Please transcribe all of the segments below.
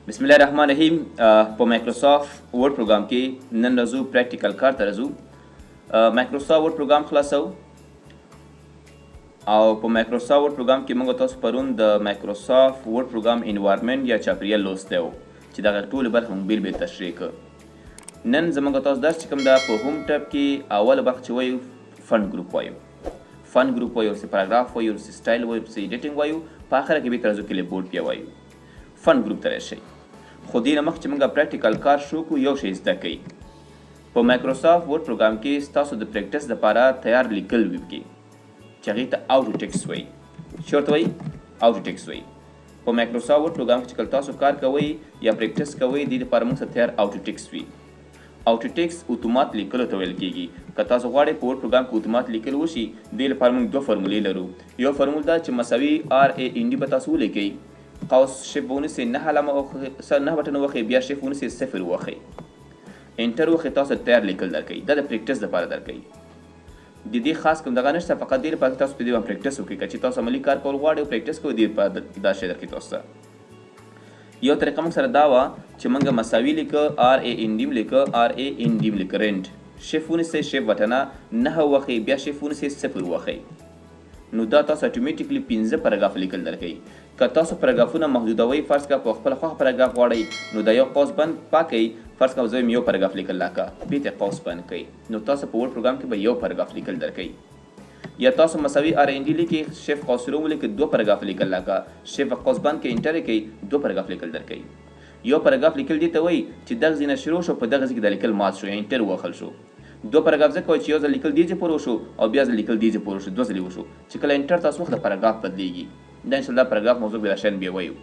بسم الله الرحمن الرحیم. په مایکروسافت ورډ پروګرام کې نن راځو پریکټیکل کار ته راځو. مایکروسافت ورډ پروګرام خلاصو او په مایکروسافت ورډ پروګرام کې موږ تاسو پرون د مایکروسافت ورډ پروګرام انوایرمنټ یا چاپیریال لوستی و چې دغه ټولې برخې موږ بیل بیل تشریح کړو. نن زموږ تاسو درس چې کوم ده په هوم ټب کې اوله برخه چې وایو فن ګروپ وایو، فن ګروپ وایو، ورسې پاراګراف وایو، ورسې سټایل وایو، ورسې ایډیټینګ وایو، په آخره کې بېرته راځو کلیپبورډ بیا وایو. فن ګروپ ته راشئ. خو دې نه مخکې چې موږ پریکټیکل کار شروع کړو یو شی زده کوئ. په مایکروسافت ورډ پروګرام کې ستاسو د پریکټس دپاره تیار لیکل وي کې چې هغې ته اوټو ټیکس وایي. چې ورته وایي اوټو ټیکس وایي. په مایکروسافت ورډ پروګرام کې چې کله تاسو کار کوئ یا پریکټس کوئ دې دپاره موږ سره تیار اوټو ټیکس وي. اوټو ټیکس اتومات لیکلو ته ویل کېږي. که تاسو غواړئ په ورډ پروګرام کې اتومات لیکل وشي دې لپاره موږ دوه فرمولې لرو. یو فرمول دا چې مساوي RAND به تاسو ولیکئ، قوس شیف به ونیسئ، 9 بټن وخئ، بیا شیف ونیسئ 0 وخئ، انټر وخئ، تاسو تیار لیکل درکوي. دا د پریکټس دپاره درکوي. د دې خاص کوم دغه نشته، فقط دې لپاره تاسو په دې باندې پریکټس وکړئ. که چې تاسو عملي کار کول غواړئ او پریکټس کوئ دې لپاره دا شی درکوي تاسو ته. یو طریقه موږ سره دا وه چې موږ مساوي لیکه RAND لیکه، RAND لیکه، رنډ شیف ونیسئ، شیف بټنه 9 وخئ، بیا شیف ونیسئ 0 وخئ. نو دا تاسو اټومیټیکلی 15 پاراګراف لیکل درکوي. که تاسو پاراګرافونه محدودوئ، فرض کړه په خپله خوښه پاراګراف غواړئ نو دا یو قوس بند پاکئ. فرض کړه زه یو پاراګراف لیکل لاکه بېرته پوز بند کوئ، نو تاسو په ورډ پروګرام کې به یو پاراګراف لیکل درکوي. یا تاسو مساوي RAND لیکئ، شیف قوس شروع ولیکئ، 2 پاراګراف لیکل لاکه، شیف قوس بند کې انټر کوئ، 2 پاراګراف لیکل درکوي. یو پاراګراف لیکل دې ته وایي چې دغه ځای نه شروع شو، په دغه ځای کې دا لیکل مات شو، انټر ووهل شو. 2 پاراګراف ځکه وایي چې یو ځل لیکل دې ځای پورې وشو او بیا ځل لیکل دې ځای پورې وشو، 2 ځلې وشو. چې کله انټر تاسو وخت د پاراګراف بدلېږي. دا انشاءالله پاراګراف موضوع بیا شان بیا وایو.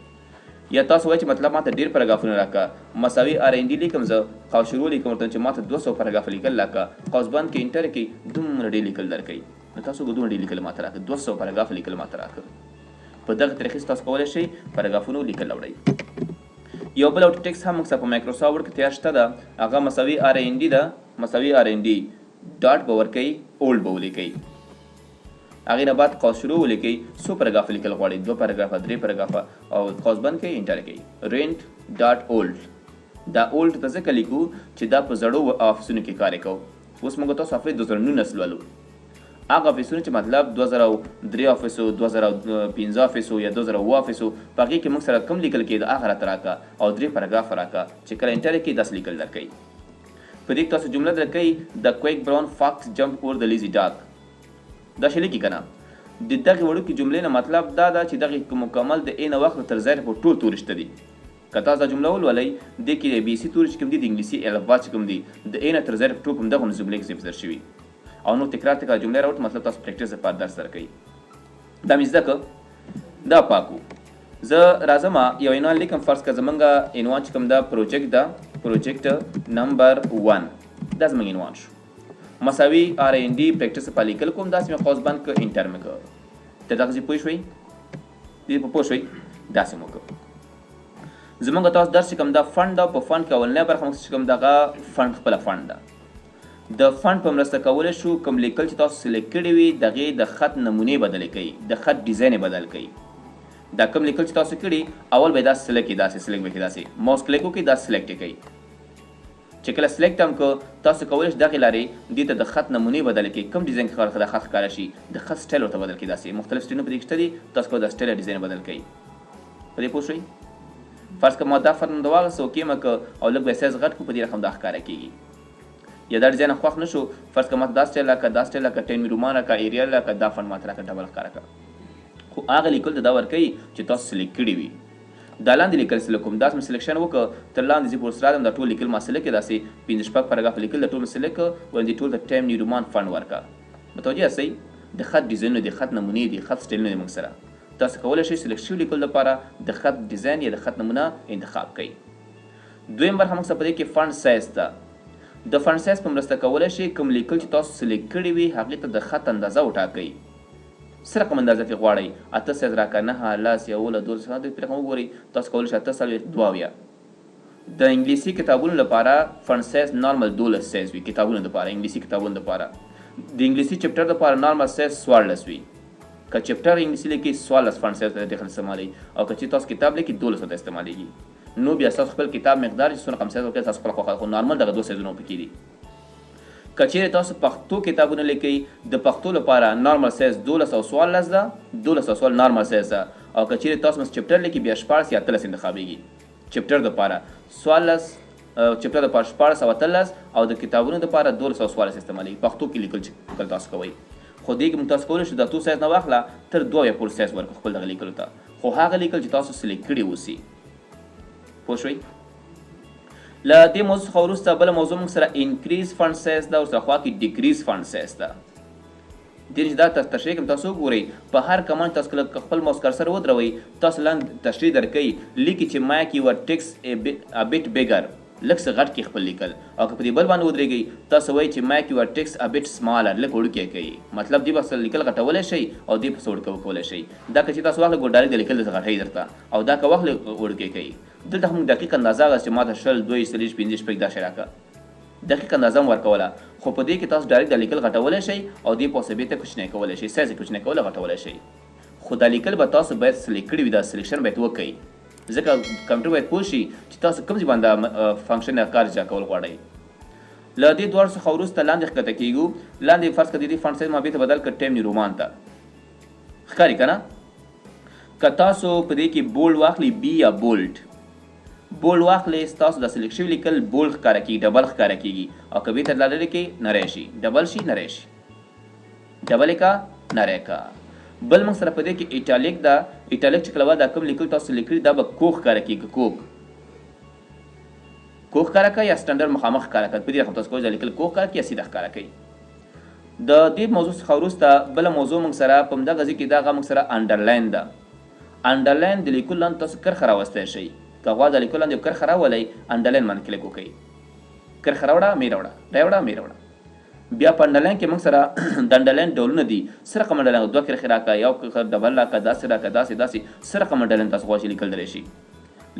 یا تاسو وایئ چې مطلب ماته ډېر پاراګرافونه راکړه، مساوي RAND لیکم زه، قوس شروع لیکم ورته چې ماته 200 پاراګراف لیکل راکړه، قوس بند کې انټر کړئ، دومره ډېر لیکل درکوي. نو تاسو به دومره ډېر لیکل ماته راکړه، 200 پاراګراف لیکل ماته راکړه. په دغه طریقې تاسو کولی شئ پاراګرافونه لیکل راوړئ. یو بل اوټو ټیکس هم موږ سره په مایکروسافت ورډ کې تیار شته ده، هغه مساوي RAND ده، مساوي RAND ډاټ به ورکوئ، اولډ به ولیکئ. هغې نه بعد قوس شروع ولیکئ، څو پاراګرافه لیکل غواړئ، 2 پاراګرافه، 3 پاراګرافه، او قوس بند کوئ، انټر کوئ، رینټ ډاټ اولډ. دا اولډ ته ځکه لیکو چې دا په زړو افسونو کې کار یې کوو. اوس موږ تاسو افس 2019 لولو. هغه افسونه چې مطلب 2003 افس، 2015 افس یا 2007 افس، په هغې کې موږ سره کوم لیکل کېده هغه راته راکړه او 3 پاراګرافه راکړه. چې کله انټر یې کړئ داسې لیکل درکوي. په دې کې تاسو جمله درکوئ د کویک براون فاکس جمپ اور د لیزي ډاګ. دا شی لیکي که نه. د دغې وړوکې جملې نه مطلب دا ده چې دغې مکمل د A نه وخت تر ځایه په ټول توري شته دي. که تاسو دا جمله ولولئ دې کې ABC توري چې کوم دي، د انګلیسي الفبا چې کوم دي، د A نه تر ځایه په ټول په همدغه جملې کې ذکر شوي. او نو تکرار جملې راوړو مطلب تاسو پریکټس دپاره درس درکوي. دا مې زده که دا پاکو. زه راځم یو عنوان لیکم. فرض که زمونږ عنوان چې کوم دا پروجیکټ ده، پروجیکټ نمبر 1 دا زمونږ عنوان شو. مساوي RAND پریکټس په لیکل کوم، داسې مې قوس بند کړ، انټر مې کړ. ته دغه ځای پوه شوئ؟ دې په پوه شوئ؟ داسې مو وکړو. زمونږ تاسو درس چې کوم دا فنډ ده، په فنډ کې اولنۍ برخه موږ چې کوم دغه فنډ خپله فنډ ده. د فنډ په مرسته کولی شو کوم لیکل چې تاسو سلیکټ کړي وي د هغې د خط نمونې بدلې کوي، د خط ډیزاین یې بدل کوي. دا کوم لیکل چې تاسو کړي اول به یې داسې سلیکټ کړي، داسې سلیکټ به کړي، داسې ماوس کلیک وکړئ، داسې سلیکټ یې کوي. چې کله سلیکټ هم کړو تاسو کولی شئ دغې لارې دې ته د خط نمونې بدلې کړئ، کوم ډیزاین کې د خط ښکاره شي، د خط سټایل ورته بدل کړئ. داسې مختلف سټایلونه په دې کې شته دي، تاسو کولی د سټایل ډیزاین بدل کړئ. په دې پوه شئ؟ فرض کړه ما دا فرم د واغسته او کیمه که او لږ به یې سایز غټ کړو، په دې رقم دا ښکاره کېږي. یا دا ډیزاین خوښ نه شو، فرض کړه ماته دا سټایل راکړه، دا سټایل راکړه، 10 رومان راکړه، ایریل راکړه، دا فنډ ماته راکړه، ډبل ښکاره کړه. خو هغه لیکل ته دا ورکوي چې تاسو سلیکټ کړي وي. دا لاندې لیکل سلیکټ کوم، داسې مې سلیکشن وکړه، تر لاندې زه پورې راځم، دا ټول لیکل ما سلیکټ کړې، داسې 15 پاراګراف لیکل د ټول مې سلیکټ کړه، ورنځې ټول د ټایم نیو رومان فنډ ورکړه. متوجه یاستئ؟ د خط ډیزاینونه دي، خط نمونې دي، خط سټایلونه دي. موږ سره تاسو کولی شئ سلیکټ شوي لیکل لپاره د خط ډیزاین یا د خط نمونه انتخاب کړئ. دویم برخه موږ سره په دې کې فنډ سایز ده. د فنډ سایز په مرسته کولی شئ کوم لیکل چې تاسو سلیکټ کړي وي هغې ته د خط اندازه وټاکئ. څه رقم اندازه ترې غواړئ؟ 8 سایز راکړه، 9، 10، 11، 12 دې رقم وګورئ. تاسو کولی شئ 8 42. د انګلیسي کتابونو لپاره فنډ سایز نارمل 12 سایز وي. کتابونو لپاره، انګلیسي کتابونو لپاره، د انګلیسي چپټر لپاره نارمل سایز 14 وي. که چپټر انګلیسي لیکئ 14 فنډ سایز ته داخل استعمالوي، او که چې تاسو کتاب لیکئ 12 ته استعمالیږي. نو بیا ستاسو خپل کتاب مقدار چې څونه کم سایز وکړئ تاسو خپله خوښه خو نارمل دغه 2 سایزونه پکې دي. که چیرې تاسو پښتو کتابونه لیکئ د پښتو لپاره نارمل سایز 1214 ده، 1214 نارمل سایز ده. او که چیرې تاسو مس چپټر لیکئ بیا 14 یا 13 انتخابېږي. چپټر دپاره 14 چپټر دپاره 14 او 13 او د کتابونو دپاره 1214 استعمالېږي. پښتو کې لیکل چې تاسو کوئ خو دې کې موږ تاسو کولی شو د 2 سایز نه واخله تر 2 یا پورې سایز ورکړو خپل دغه لیکلو ته، خو هغه لیکل چې تاسو سلیکټ کړي اوسي. پوه شوئ؟ له دې موضوع څخه وروسته بله موضوع موږ سره انکریز فنډ سایز ده، ورسره خوا کې ډیکریز فنډ سایز ده. دې چې دا تشریح کوم تاسو وګورئ په هر کمانډ تاسو کله خپل ماوس کرسر ودروئ تاسو لاندې تشریح درکوي لیکي چې میک یور ټیکسټ ا بیټ بیګر، لږ څه غټ کې خپل لیکل. او که په دې بل باندې ودرېږئ تاسو وایئ چې میک یور ټیکسټ ا بیټ سمالر، لږ وړوکی کوي. مطلب دې به لیکل غټولی شئ او دې پسې وړوکی وکولی شئ. دا که چې تاسو واخلئ ګوډالۍ د لیکل داسې غټوي درته، او دا که واخلئ وړوکی کوي. دلته موږ دقیق اندازه هغه چې ماته 20 2 40 50 شپږ دا شی راکړه، دقیق اندازه هم ورکوله. خو په دې کې تاسو ډایرکټ د لیکل غټولی شئ او دې په اوسه بیرته کوچنی کولی شئ، سایز یې کوچنی کولی غټولی شئ. خو دا لیکل به تاسو باید سلیکټ کړي وي، دا سلیکشن باید وکئ. ځکه کمپیوټر باید پوه شي چې تاسو کوم ځای باندې فنکشن یا کار اجرا کول غواړئ. له دې دواړو څخه وروسته لاندې ښکته کېږو. لاندې فرض کړه د دې فنټ سایز ما بیرته بدل کړ ټایم نیو رومان ته. ښکاري که نه؟ که تاسو په دې کې بولډ واخلئ بي یا بولډ واخلئ ستاسو د سلیکټ شوي لیکل بولډ ښکاره کېږي، ډبل ښکاره کېږي. او که بیرته لرې کې نری شي، ډبل شي نری شي، ډبل یې که نری که. بل موږ سره په دې کې ایټالیک ده. ایټالیک چې کله دا کوم لیکل تاسو لیکلي دا به کوږ ښکاره کېږي، کوږ ښکاره کوي یا سټنډرډ مخامخ ښکاره کوي. په دې رقم تاسو کولی لیکل کوږ ښکاره کوي یا سیده ښکاره کوي. د دې موضوع څخه وروسته بله موضوع موږ سره په همدغه ځای کې دغه موږ سره انډرلاین ده. انډرلاین د لیکلو لاندې تاسو کرښه راوستی شئ. که غواړئ د لیکلو لاندې یو کرښه راولئ انډرلاین باندې کلیک وکړئ. کرښه راوړه مې راوړه، راوړه مې راوړه. بیا په انډرلاین کې موږ سره د انډرلاین ډولونه دي. څه رقم انډرلاین 2 کرښې راکړه، یو کرښه ډبل راکړه، داسې راکړه، داسې څه رقم انډرلاین تاسو غواړئ چې لیکل دری شي.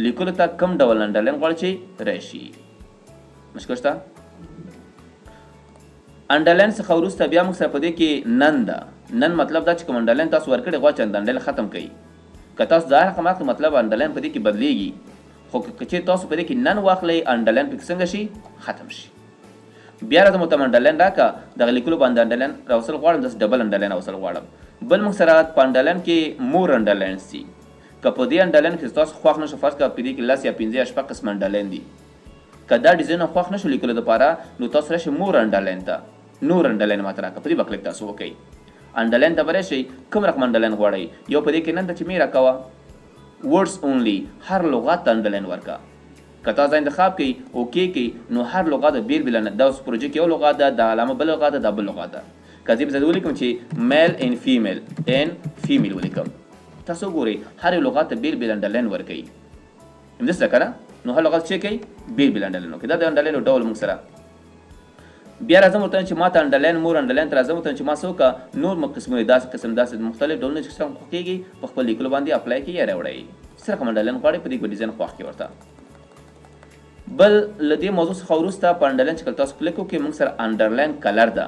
لیکلو ته کوم ډول انډرلاین غواړئ چې راشي. مشکل شته؟ انډرلاین څخه وروسته بیا موږ سره په دې کې نن ده. نن مطلب دا چې کوم انډرلاین تاسو ورکړی غواړئ چې انډرلاین ختم کړئ. که تاسو دا رقم اخلئ مطلب انډرلاین په دې کې بدلیږي. خو که چیرې تاسو په دې کې نن واخلئ انډرلاین پکې څنګه شي؟ ختم شي. بیا راځم ورته انډرلاین راکړه. دغه لیکلو باندې انډرلاین راوستل غواړم، داسې ډبل انډرلاین راوستل غواړم. بل موږ سره په انډرلاین کې مور انډرلاینز دي. که په دې انډرلاین کې تاسو خوښ نه شو، فرض کړه په دې کې 10 یا 15 یا 16 قسم انډرلاین دي. که دا ډیزاین خوښ نه شو لیکلو دپاره نو تاسو راشئ مور انډرلاین ته. نور انډرلاین ماته راکړه، په دې به کلیک تاسو وکئ. انډرلاین ته به راشئ کوم رقم انډرلاین غواړئ. یو په دې کې نن ته چې مې راکوه ورډس اونلی، هر لغات ته انډرلاین ورکړه. که تاسو انتخاب کړئ اوکې کړئ نو هر لغات بیل بیل نه، دا اوس پروژه کې یو لغات ده، دا علامه بل لغات ده، دا بل لغات ده. که زه به ولیکم چې میل ان فیمیل ولیکم، تاسو ګورئ هر یو لغات ته بیل بیل انډرلاین ورکوي. همداسې ده که نه؟ نو هر لغات چې کوي بیل بیل انډرلاین وکړي. دا د انډرلاین ډول موږ سره. بیا راځم ورته چې ما ته انډرلاین مور انډرلاین ته راځم ورته چې ما څه وکړه نور قسمونه داسې قسم داسې مختلف ډولونه چې څنګه خوښېږي په خپل لیکلو باندې اپلای کړئ یا راوړئ. څه رقم انډرلاین غواړئ په دې کې ډیزاین خوښ کړئ ورته. بل له دې موضوع څخه وروسته په انډرلاین چې کله تاسو کلیک وکړئ موږ سره انډرلاین کلر ده.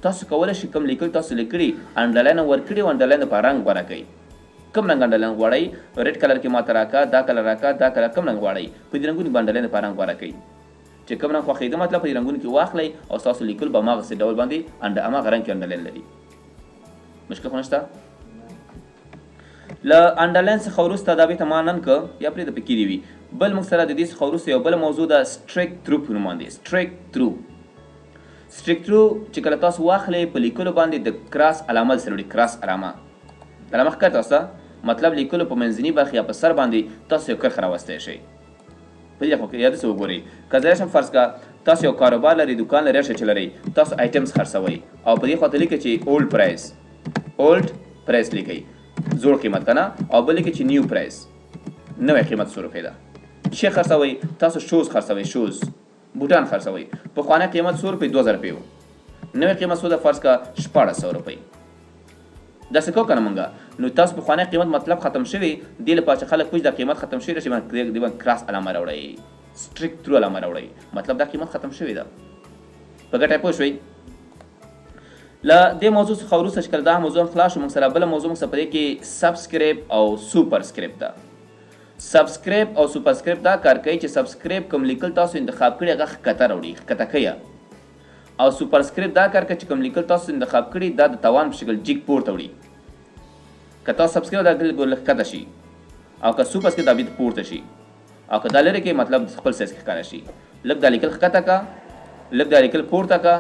تاسو کولی شئ کوم لیکل تاسو لیکلي انډرلاین ورکړي او انډرلاین دپاره رنګ غوره کړئ. کوم رنګ انډرلاین غواړئ؟ ریډ کلر کې ماته راکړه، دا کلر راکړه، دا کلر کوم رنګ غواړئ؟ په دې رنګونو کې به انډرلاین دپاره رنګ غوره کړئ. چې کوم رنګ خوښېده مطلب په دې رنګونو کې واخلئ او ستاسو لیکل به هماغسې ډول باندې هماغه رنګ کې انډرلاین لري. مشکل خو نشته؟ له انډرلاین څخه وروسته دا بېرته ما نن که یا پرېږده پکې دې وي. بل موږ سره د دې څخه وروسته یو بله موضوع ده سټریک تھرو په نوم باندې. سټریک تھرو چې کله تاسو واخلئ په لیکلو باندې د کراس علامه سره وړي. کراس علامه ښکاري تاسو ته؟ مطلب لیکلو په منځني برخې یا په سر باندې تاسو یو کرښه راوستی شئ. په دې خو یا داسې وګورئ که زه راشم فرض کړه تاسو یو کاروبار لرئ، دوکان لرئ، هر شی چې لرئ، تاسو آیټمز خرڅوئ او په دې خواته لیکئ چې اولډ پرایس لیکئ، زوړ قیمت که نه، او بل لیکئ چې نیو پرایس، نوی قیمت 100 روپۍ ده. شی خرڅوئ، تاسو شوز خرڅوئ، شوز بوټان خرڅوئ، پخوانی قیمت 100 روپۍ 2000 روپۍ و، نوی قیمت څو ده فرض کړه 1400 روپۍ. داسې کوو که نه مونږ نو تاسو پخوانی قیمت مطلب ختم شوي دې لپاره چې خلک پوه چې دا قیمت ختم شوي ده چې دې باندې کراس علامه راوړئ، سټریک تھرو علامه راوړئ، مطلب دا قیمت ختم شوي ده. په ګټه پوه شوئ؟ له دې موضوع څخه وروسته چې کله دا موضوع خلاص شو موږ سره بله موضوع موږ سره په دې کې سبسکریپ او سوپر سکریپ ده. سبسکرایب او سوپرسکرایب دا کار کوي چې سبسکرایب کوم لیکل تاسو انتخاب کړي هغه ښکته راوړي ښکته کوي او سوپرسکرایب دا کار کوي چې کوم لیکل تاسو انتخاب کړي دا د توان په شکل جګ پورته وړي که تاسو سبسکرایب دا ګل ښکته شي او که سوپرسکرایب دا بیت پورته شي او که دا لري کې مطلب خپل سایز کې ښکاره شي لږ دا لیکل ښکته کا لږ دا لیکل پورته کا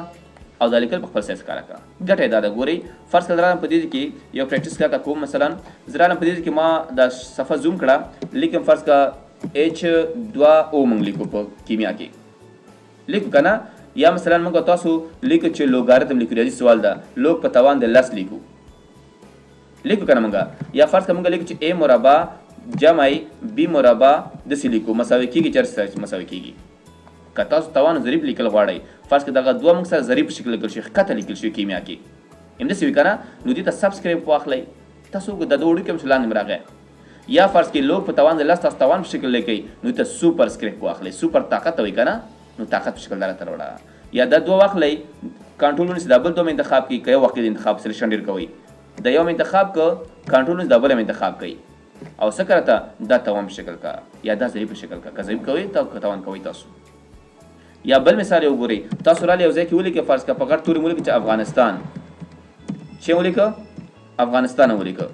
او دا لیکل په خپل سایز ښکاره کا ګټه دا ده ګورئ فرض کړه زه په دې کې یو پریکټیس کار کوم مثلا زه په دې کې ما دا صفحه زوم کړه لیکم فرض کا H2O موږ لیکو په کیمیا کې لیکو که نه یا مثلا موږ تاسو لیکو چې لوګاریتم لیکو ریاضي سوال ده لوګ په توان د 10 لیکو لیکو که نه موږ یا فرض کړه موږ لیکو چې A مربع جمع B مربع داسې لیکو مساوي کېږي چېرته مساوي کېږي که تاسو توان ضریب لیکل غواړئ فرض کړه دغه دوه موږ سره ضریب په شکل لیکل شي ښکته لیکل شي کیمیا کې همداسې وي که نه نو دې ته سبسکرایب واخلئ تاسو د دغه وړو کې هم چې لاندې م راغی یا فرض کړئ لوګ په توان د 10 تاسو توان په شکل لیکئ نو ته سوپر سکرایب واخلئ سوپر طاقت وي که نه نو طاقت په شکل دا راته راوړه یا دا دوه واخلئ کنټرول ونیسئ دا بل دوه انتخاب کړئ که یو وخت د انتخاب سلیکشن ډېر کوئ د یو انتخاب که کنټرول ونیسئ دا بل هم انتخاب کړئ او څه کړه دا توان په شکل کا یا دا ضریب په شکل کا که ضریب کوئ که توان کوئ تاسو یا بل مثال یې وګورئ تاسو رالی یو ځای کې ولیکئ فرض کړه په غټ تورې مو ولیکئ چې افغانستان چې ولیکه افغانستان ولیکه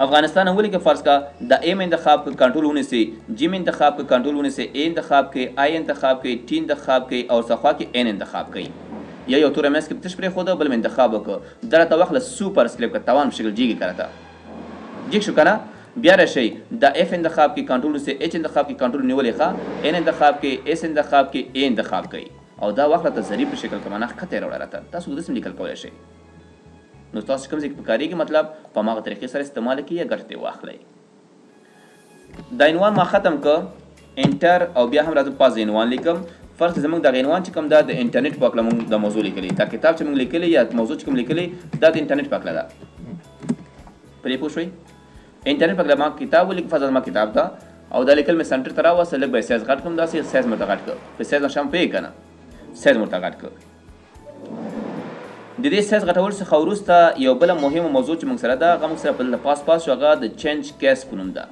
افغانستان ولیکه فرض کړه د ایم انتخاب کې کنټرول ونیسئ جیم انتخاب کې کنټرول ونیسئ ای انتخاب کې آی انتخاب کې ټی انتخاب کې او څخوا کې ان انتخاب کړئ یا یو توره منځ کې تش پرېښوده بل انتخاب وکړه دا راته واخله سوپر سکرایب که توان په شکل جیږي که راته جیږ شو که نه بیا راشئ د اف انتخاب کې کنټرول ونیسئ ایچ انتخاب کې کنټرول نیولې ښه ان انتخاب کې ایس انتخاب کې ای انتخاب کوئ او دا واخله ته ضریب په شکل کې معنا ښکته یې راوړه راته تاسو داسې لیکل کولی شئ نو تاسو کوم ځای کې پکارېږي مطلب په هماغه طریقې سره استعمال کړئ یا ګټه ترې واخلئ دا عنوان ما ختم که انټر او بیا هم راځم پاس عنوان لیکم فرض زموږ دغه عنوان چې کوم دا د انټرنیټ په هکله موږ دا موضوع لیکلې دا کتاب چې موږ لیکلی یا موضوع چې کوم لیکلی دا د انټرنیټ په هکله ده پرې پوه شوئ انټرنیټ په هکله ما کتاب ولیکم فرض ما کتاب ته او دا لیکل مې سنټر ته راوسته لږ به یې سایز غټ کړم داسې سایز مې ورته غټ کړه په سایز نشم پوهېږي که نه سایز مې ورته غټ کړه د دې سایز غټولو څخه وروسته یو بله مهمه موضوع چې موږ سره ده هغه موږ سره په دلته پاس شو هغه د چینج کیس په نوم ده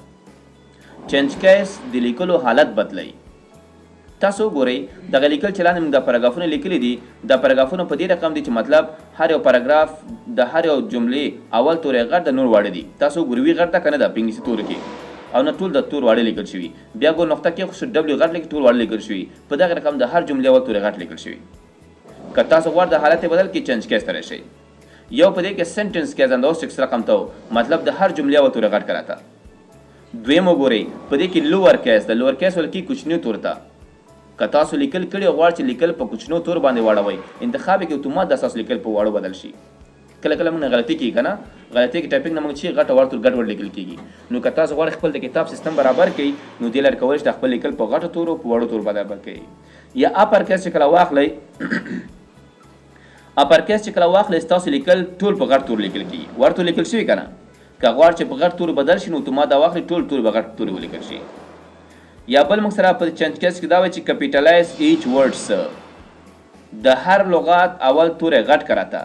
چینج کیس د لیکلو حالت بدلوي تاسو ګورئ دغه لیکل چې لاندې موږ دا پاراګرافونه لیکلي دي دا پاراګرافونه په دې رقم دي چې مطلب هر یو پاراګراف د هر یو جملې اول تورې غټ د نور واړه دي تاسو ګورئ وي غټ ده که نه ده په انګلیسي تورو کې او نه ټول د تور واړه لیکل شوي بیا ګور نقطه کې خو ډبلیو غټ لیکل ټول واړه لیکل شوي په دغه رقم د هر جملې اول تورې غټ لیکل شوي که تاسو غواړئ د حالت بدل کې چینج کیس ته راشئ یو په دې کې سنټنس کیس انداز 6 رقم ته مطلب د هر جملې اول تورې غټ کراته دویم وګورئ په دې کې لوور کیس د لوور کیس ولکې کوچنی تور ته که تاسو لیکل کړي غواړئ چې لیکل په کوچنو تور باندې واړوئ انتخاب کې اتومات د اساس لیکل په واړو بدل شي کله کله موږ غلطي کیږي که نه غلطي کې ټایپنګ نه موږ چې غټ وړ تور ګډ وډ لیکل کیږي نو که تاسو غواړئ خپل د کتاب سیستم برابر کړئ نو دې لارې کولی شئ خپل لیکل په غټو تورو په وړو تور برابر کړئ یا اپر کیس چې کله واخلئ اپر کیس چې کله واخلئ ستاسو لیکل ټول په غټ تور لیکل کیږي وړ تور لیکل شوي که نه که غواړئ چې په غټ تور بدل شي نو اتومات دا واخلئ ټول تور په غټ تور ولیکل شي یا بل موږ سره په چینج کیس کې دا وایي چې کپیټلایز ایچ ورډس د هر لغات اول تورې غټ کراته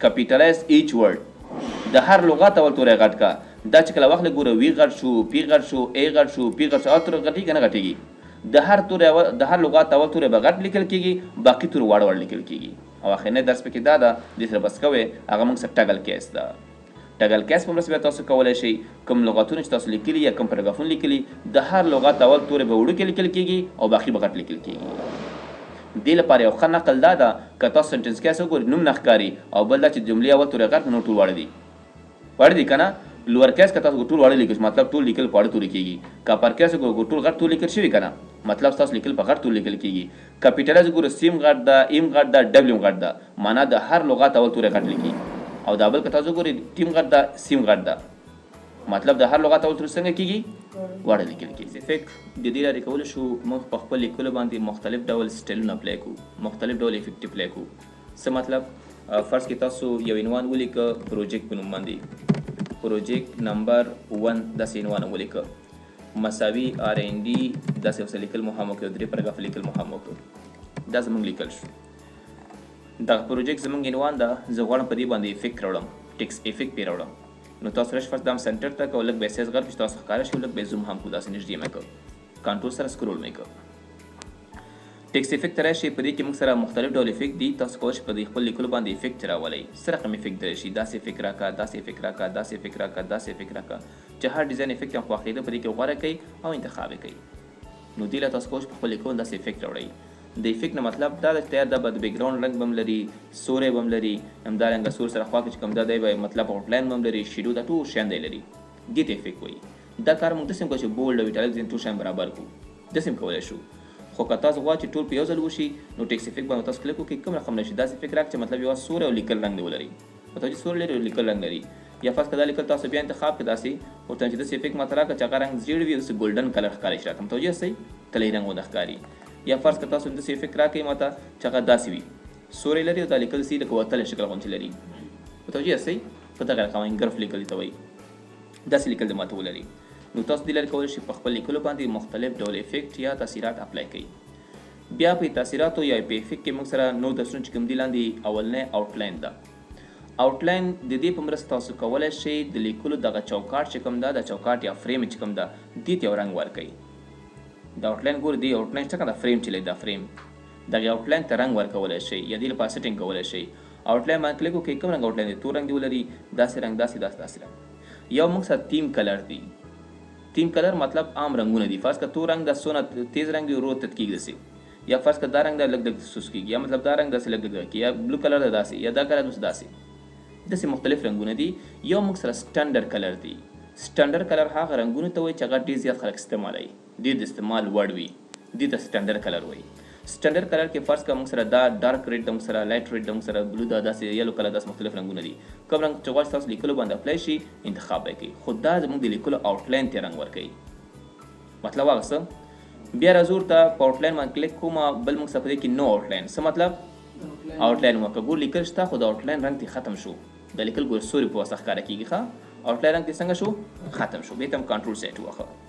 کپیټلایز ایچ ورډ د هر لغات اول تورې غټ کا دا چې کله واخلئ ګوره وی غټ شو پی غټ شو ای غټ شو پی غټ شو او تور غټېږي که نه غټېږي د هر لغات اول تورې به غټ لیکل کېږي باقي تور واړه واړه لیکل کېږي او اخرنی درس پکې دا ده دې سره بس کوئ هغه موږ سره ټګل کیس ده ټګل کیس په مرسته بیا تاسو کولی شئ کوم لغاتونه چې تاسو لیکلي یا کوم پاراګرافونه لیکلي د هر لغات اول تورې به وړوکې لیکل کېږي او باقي به غټ لیکل کېږي دې لپاره یو ښه نقل دا ده که تاسو سنټنس کیس وګورئ نوم نه ښکاري او بل دا چې جملې اول تورې غټ نور ټول واړه دي واړه دي که نه لوور کیس که تاسو ټول واړه لیکل مطلب ټول لیکل په واړه تورې کېږي که اپر کیس وګورئ ټول غټ تور لیکل شوي که نه مطلب تاسو لیکل په غټ تور لیکل کېږي کپیټلایز وګورئ سیم غټ ده ایم غټ ده ډبلیو غټ ده معنا د هر لغات اول تورې غټ لیکي او دا بل که تاسو ګورئ ټیم غټ ده سیم غټ ده مطلب د هر لغات اول تورې څنګه کېږي واړه لیکل کېږي افیکټ د دې لارې کولی شو موږ په خپل لیکلو باندې مختلف ډول سټایلونه اپلای کړو مختلف ډول افیکټ اپلای کړو څه مطلب فرض کې تاسو یو عنوان ولیکه پروجیکټ په نوم باندې پروجیکټ نمبر 1 داسې عنوان ولیکه مساوي آر ان ډي داسې اوسه لیکل مو هم وکړو درې پاراګراف لیکل مو هم وکړو دا زموږ لیکل شو دغه پروجیکټ زموږ عنوان ده زه غواړم په دې باندې افیکټ راوړم ټیکس افیکټ پرې راوړم نو تاسو راشئ فرض دام سنټر ته کو لږ به سایز غټ چې تاسو ښکاره شي لږ به زوم هم کو داسې نږدې مې کو کنټرول سره سکرول مې کو ټیکس افیکټ راشي په دې کې موږ سره مختلف ډول افیکټ دي تاسو کولی شئ په دې خپل لیکلو باندې افیکټ راولئ څه رقم افیکټ درشي شي داسې افیکټ راکا داسې افیکټ راکا داسې افیکټ راکا داسې افیکټ راکا چې هر ډیزاین افیکټ هم خوښېده په دې کې غوره کوي او انتخاب یې کوي نو دې له تاسو کولی شئ په خپل لیکلو داسې افیکټ راوړئ د افیکټ نه مطلب دا ده چې تیار دا به د بیک ګراوند رنګ به هم لري سوری به هم لري همدارنګه سور سره خوا کې چې کوم دا دی به مطلب آوټلاین به هم لري شیډو دا ټول شیان دی لري دې ته افیکټ وایي دا کار موږ داسې هم کوو چې بولډ او ایټالیک ځینې ټول شیان برابر کړو داسې هم کولی شو خو که تاسو غواړئ چې ټول په یو ځل وشي نو ټیکس افیکټ باندې تاسو کلیک وکړئ کوم رقم نشي داسې افیکټ راکړئ چې مطلب یو سوری او لیکل رنګ دی ولري متوجه سوری لري او لیکل رنګ لري یا فرض کړه دا لیکل تاسو بیا انتخاب کړئ داسې ورته چې داسې افیکټ ماته راکړه چې هغه رنګ زیړ وي داسې ګولډن کلر ښکاری شي راته متوجه یاستئ طلایي رنګ ونه ښکاري یا فرض کړه تاسو داسې افیکټ راکړئ ماته چې هغه داسې وي سوری لري او دا لیکل سي لکه وتلی شکل غوندې لري متوجه یاستئ په دغه رقم ګرف لیکل ته وایي داسې لیکل د ماته ولري نو تاسو دې لارې کولی شئ په خپل لیکلو باندې مختلف ډول افیکټ یا تاثیرات اپلای کړئ بیا په تاثیراتو یا په افیکټ کې موږ سره نو درسونه چې کوم دي لاندې اولنی آوټلاین ده آوټلاین د دې په مرسته تاسو کولی شئ د لیکلو دغه چوکاټ چې کوم ده د چوکاټ یا فریم چې کوم ده دې ته یو رنګ ورکوئ د آوټلاین ګورئ دې آوټلاین څه دا فریم چې لري دا فریم دغه آوټلاین ته رنګ ورکولی شئ یا دې لپاره سیټینګ کولی شئ آوټلاین باندې کلیک وکړئ کوم رنګ آوټلاین دی تور رنګ دی ولري داسې رنګ داسې رنګ یو موږ سره تیم کلر دی تیم کلر مطلب عام رنګونه دي فرض کړه تور رنګ د سونه تیز رنګ دی ورو تدقیق دسي یا فرض کړه دا رنګ د لږ لږ سوس کیږي یا مطلب دا رنګ داسې لږ لږ کیږي یا بلو کلر د داسې یا دا کلر داسې مختلف رنګونه دي یو موږ سره سټانډرډ کلر دی سټانډرډ کلر هغه رنګونه ته وایي چې هغه ډېر زیات خلک استعمالوي ډېر د استعمال وړ وي دې ته سټانډرډ کلر وایي سټانډرډ کلر کې فرض کړه موږ سره دا ډارک ریډ د موږ سره لایټ ریډ د موږ سره بلو دا داسې یلو کلر داسې مختلف رنګونه دي کوم رنګ چې غواړئ تاسو لیکلو باندې اپلای شي انتخاب به یې کوئ خو دا زموږ د لیکلو آوټلاین ته رنګ ورکوي مطلب هغه څه بیا راځو ورته په آوټلاین باندې کلیک کوم بل موږ سره په دې کې نو آوټلاین څه مطلب آوټلاین مو که ګور لیکل شته خو د آوټلاین رنګ ته ختم شو د لیکل ګور سوري په واسطه ښکاره کېږي ښه آوټلاین رنګ ته څنګه شو ختم شو بیا ته هم کنټرول سیټ ووهه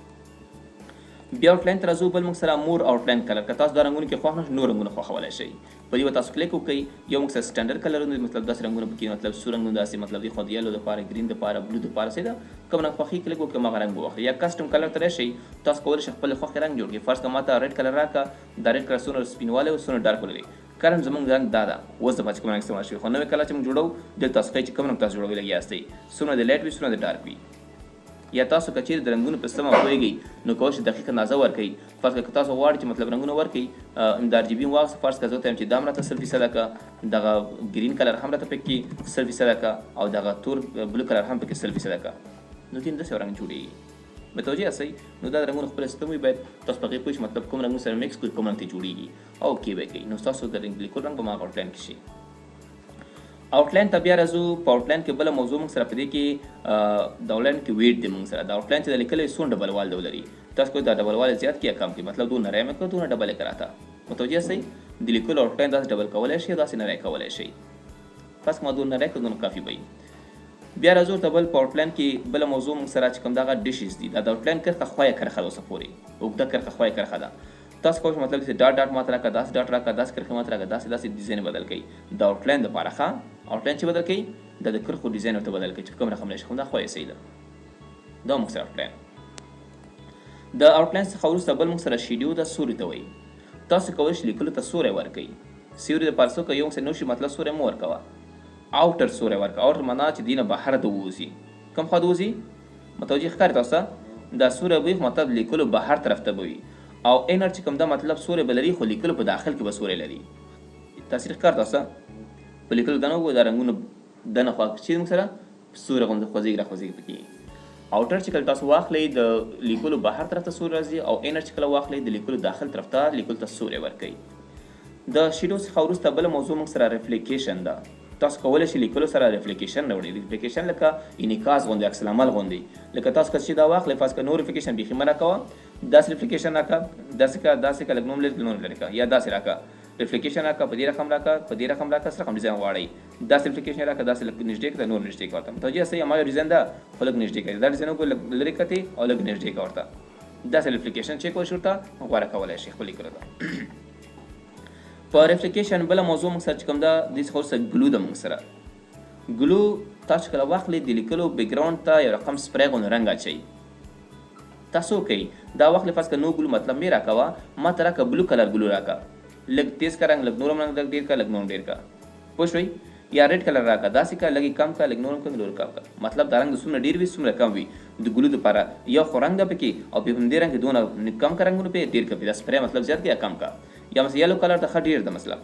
بیا آوټلاین ته راځو بل موږ سره مور آوټلاین کلر که تاسو دا رنګونه کې خوښ نه نور رنګونه خوښولی شئ په دې به تاسو کلیک وکړئ یو موږ سره سټانډرډ کلرونه دي مطلب داسې رنګونه پکې مطلب سور رنګونه داسې مطلب دي خو د یلو دپاره ګرین دپاره بلو دپاره څه ده کوم رنګ خوښي کلیک وکړئ هماغه رنګ به واخلئ یا کسټم کلر ته راشئ تاسو کولی شئ خپل خوښې رنګ جوړ کړئ فرض کړه ماته ریډ کلر راکړه دا ریډ کلر څومره سپینوالی او څومره ډارک ولري کرن زموږ رنګ دا ده اوس دپاره چې کوم رنګ استعمال شوي خو نوی کلر چې موږ جوړو دلته تاسو ښایي چې کوم رنګ تاسو جوړوئ لګیا یاستئ څومره د لایټ وي څومره د ډارک وي یا تاسو که چیرې د رنګونو په سمه پوهېږئ نو کولی شئ دقیق اندازه ورکړئ فرض کړه که تاسو غواړئ چې مطلب رنګونه ورکړئ امدار جی بي واخلئ فرض کړه زه ته یم چې دا هم راته 100% کړه دغه ګرین کلر هم راته پکې 100% کړه او دغه تور بلو کلر هم پکې 100% کړه نو دین داسې رنګ جوړېږي متوجه یاستئ نو دا د رنګونو خپل سیستم وي باید تاسو په هغې پوه شئ مطلب کوم رنګونه سره مکس کړئ کوم رنګ ته جوړېږي او اوکې به یې کوئ نو ستاسو د لیکلو رنګ به هماغه آوټلاین کې شي آوټلاین ته بیا راځو په آوټلاین کې بله موضوع موږ سره په دې کې د آوټلاین کې ویټ دی موږ سره د آوټلاین چې د لیکلو څونه ډبلوال دی ولري تاسو کوئ دا ډبلوالی زیات کړي یا کم کړي مطلب دونه نری مه کړه دونه ډبل یې کړه راته متوجه یاستئ د لیکلو آوټلاین داسې ډبل کولی شئ داسې نری کولی شئ فرض کړه دونه نری کړه دونه کافي به وي بیا راځو ورته بل په آوټلاین کې بله موضوع موږ سره چې کوم دغه ډیشز دي دا د آوټلاین کرښه خویه کرښه ده اوسه پورې اوږده کرښه خویه کرښه ده تاسو کولی شئ مطلب چې ډاټ ډاټ ماته راکړه داسې ډاټ راکړه داسې کرښې ماته راکړه داسې ډیزاین بدل کړئ د آوټلاین دپاره ښه آوټلاین چې بدل کړئ دا د کرښو ډیزاین ورته بدل کړئ چې کوم رقم راشي خو دا خویه صحیح ده دا موږ سره آوټلاین د آوټلاین څخه وروسته بل موږ سره شیډیو ده سوري ته وایي تاسو کولی شئ لیکلو ته سوری ورکړئ سیوري دپاره څه کوئ یو څه نو شي مطلب سوری مه ورکوه آوټر سوری ورکوه آوټر معنا چې دې نه بهر ته ووځي کوم خوا ته وځي متوجه ښکاري تاسو ته دا سوری به مطلب لیکلو بهر طرف ته به وي او انر چې کوم دا مطلب سوری به لري خو لیکلو په داخل کې به سوری لري تاثیر ښکار تاسو په لیکلو دنه وګورئ دا رنګونه دنه خوا چې موږ سره سوری غوندې خوځېږي راخوځېږي پکې آوټر چې کله تاسو واخلئ د لیکلو بهر طرف ته سوری راځي او انر چې کله واخلئ د لیکلو داخل طرف ته لیکلو ته سوری ورکوئ د شیډو څخه وروسته بله موضوع موږ سره ریفلیکیشن ده تاسو کولی شئ لیکلو سره ریفلیکیشن راوړئ ریفلیکیشن لکه انعکاس غوندې عکس العمل غوندې لکه تاسو که چې دا واخلئ فرض کړه نو ریفلیکیشن بیخي مه راکوه داسې ریفلیکیشن راکړه داسې که لږ نوم لرې کړه یا داسې راکړه ریفلیکیشن راکړه په دې رقم راکړه په دې رقم راکړه څه رقم ډیزاین غواړئ داسې ریفلیکیشن راکړه داسې لږ نږدې کړه نور نږدې کړه ورته متوجه یاستئ هماغه ډیزاین ده خو لږ نږدې کړئ دا ډیزاین وګورئ لږ لرې کړئ او لږ نږدې کړه ورته داسې ریفلیکیشن چې کولی شئ ورته غوره کولی شئ خپل لیکلو ته په ریفلیکیشن بله موضوع موږ سره چې کوم ده دې څخه وروسته ګلو ده موږ سره ګلو تاسو کله واخلئ د لیکلو بیکګراوند ته یو رقم سپری غوندې رنګ اچوئ. تاسو کوئ دا واخلئ فرض که نو ګلو مطلب مې راکوه ما ته راکه بلو کلر ګلو راکه لږ تیز کا رنګ لږ نورم رنګ لږ ډېر کا لږ نورم ډېر کا پوه شوئ یا ریډ کلر راکه داسې کا لږ کم کا لږ نورم کا لږ کم کا مطلب دا رنګ څومره ډېر وي څومره کم وي د ګلو دپاره یو خو رنګ ده پکې او په همدې رنګ کې دونه کم کا رنګونه پې ډېر کا پې دا سپری مطلب زیات کا یا کم کا یا مثلا یلو کلر ته ښه ډېر ده مثلا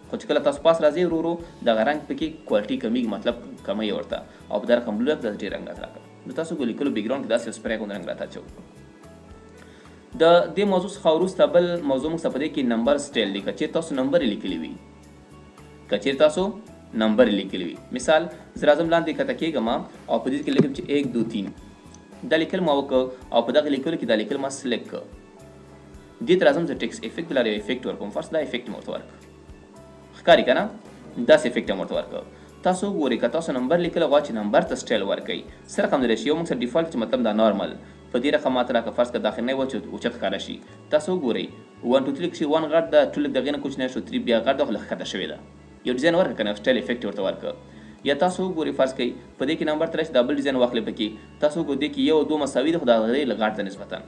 خو چې کله تاسو پاس راځئ ورو ورو دغه رنګ پکې کوالټي کمیږي مطلب کمی ورته او په دا رقم بلو داسې ډېر رنګ راته راکړه نو تاسو ګو لیکلو بیکګراوند کې داسې یو سپری غوندې رنګ راته اچوو. د دې موضوع څخه وروسته بل موضوع موږ په دې کې نمبر سټایل دی که چېرې تاسو نمبر یې لیکلی وي که چېرې تاسو نمبر یې لیکلی وي مثال زه راځم لاندې کښته کېږم او په دې کې لیکم چې 1 2 3 دا لیکل ما وکړ او په دغه لیکلو کې دا لیکل ما سلیکټ کړ دې ته راځم زه ټیکس افیکټ لاره یو افیکټ ورکوم فرض دا افیکټ مې ورته ورکړ ښکاري که نه داسې افیکټ هم ورته ورکړ تاسو ګورئ که تاسو نمبر لیکلی غواړئ چې نمبر ته سټایل ورکوئ څه رقم دی راشي یو موږ سره ډیفالټ چې مطلب دا نارمل په دې رقم ماته راکړه فرض که داخلنی اوچت ښکاره شي تاسو وګورئ 1 2 3 کښې 1 غټ ده 2 لږ د هغې نه کوچنی شو 3 بیا غټ ده خو لږ ښکته شوې ده یو ډیزاین ورکړه که نه سټایل افیکټ ورته ورکړه یا تاسو وګورئ فرض کوئ په دې کې نمبر ته راشي دا بل ډیزاین واخلئ پکې تاسو وګورئ دې کې 1 او 2 مساوي ده خو د هغې لږ غټ ده نسبتا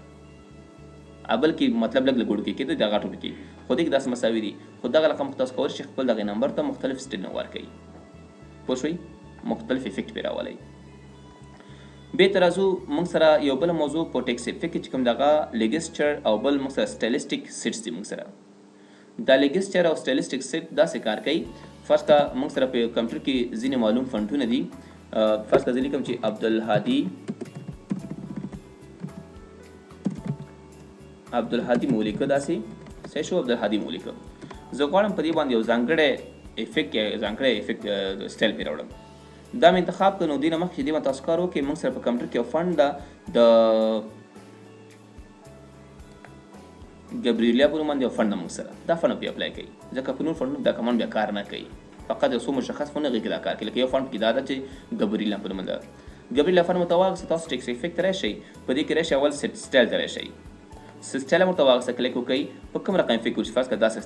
بل کې مطلب لږ وړوکی کېده د غټو پکې خو دې کې داسې مساوي دي خو دغه رقم تاسو کولی شئ خپل دغې نمبر ته مختلف سټایل نه ورکوئ پوه شوئ مختلف افیکټ پرې راولئ. بېرته راځو موږ سره یو بله موضوع په ټیکس افیکټ کې چې کوم دغه لیګسچر او بل موږ سره سټایلسټیک سیټس دي موږ سره دا لیګسچر او سټایلسټیک سیټ داسې کار کوي فرض که موږ سره په کمپیوټر کې ځینې معلوم فنټونه دي فرض که زه لیکم چې عبدالهادي مو ولیکه داسې صحیح شو عبدالهادي مو ولیکه زه غواړم په دې باندې یو ځانګړی افیکټ سټایل پرې راوړم دا مې انتخاب کړ نو دې نه مخکې دې باندې تاسو کار وکړئ موږ سره په کمپیوټر کې یو فنډ ده د ګبریلیا په نوم باندې یو فنډ ده موږ سره دا فنډ پرې اپلای کوئ ځکه په نور فنډونو دا کمانډ بیا کار نه کوي فقط یو څو مشخص فنډ هغې کې دا کار کوي لکه یو فنډ کې دا ده چې ګبریلیا په نوم ده ګبریلیا فنډ ورته واخیسته تاسو ټیکس افیکټ ته راشئ په دې کې راشئ اول سټایل ته راشئ سټایل هم ورته واخیسته کلیک وکړئ په کوم رقم افیکټ وکړي فرض کړه داسې